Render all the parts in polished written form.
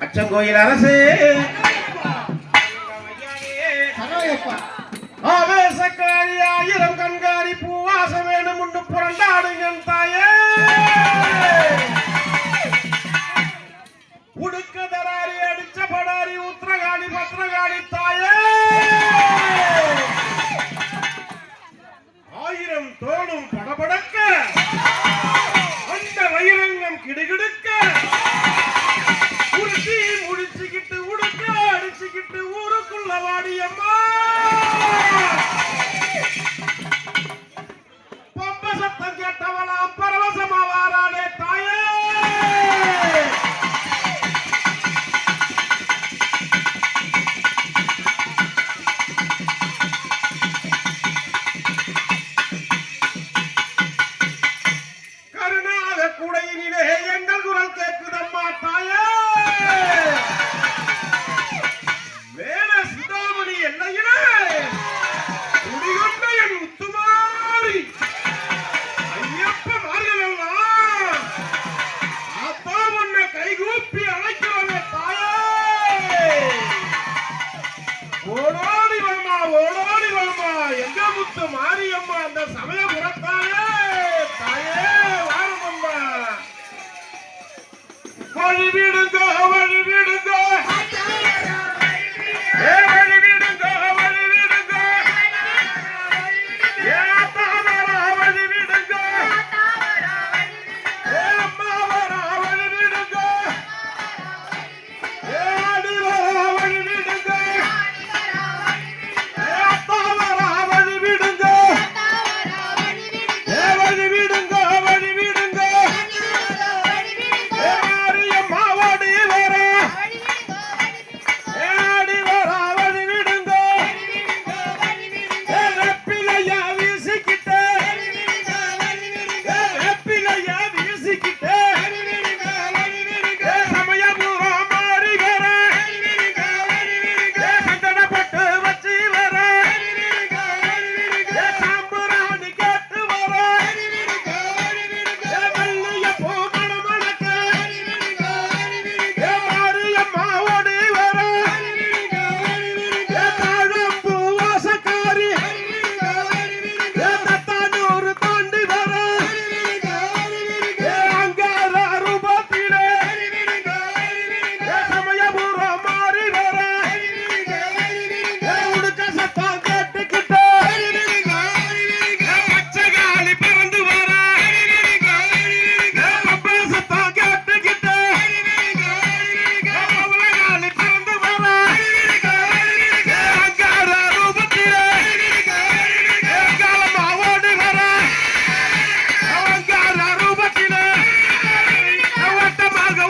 அச்சங்கோயில் அரசே ஆவேசக்காரி ஆயிரம் கண்காரி பூவாச வேணும் உண்டு புரண்டாடுங்க தாயே உடுக்க தராரி அடிச்ச படாரி உத்திரகாளி பத்திரகாளி தாயே ஆயிரம் தோளும் படபடக்க அந்த வைரங்கம் கிடுகிடுக்க உருட்டி முடிச்சுக்கிட்டு உடுக்க அடிச்சுக்கிட்டு ஊருக்குள்ள வாடியம்மா பம்ப சத்தம் கேட்டவளாம் பரவசமா வாரானே தாயே மாரியம்மா அந்த சமயபுரத்தாயே தாயே வாரமம்மா வழி விடுங்க வழி விடுங்க வழி விடுங்க வழி விடுங்க தாவரா வழி விடுங்க அம்மா வரா வழி விடுங்க ஆடி வரா வழி விடுங்க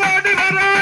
ஓடி வர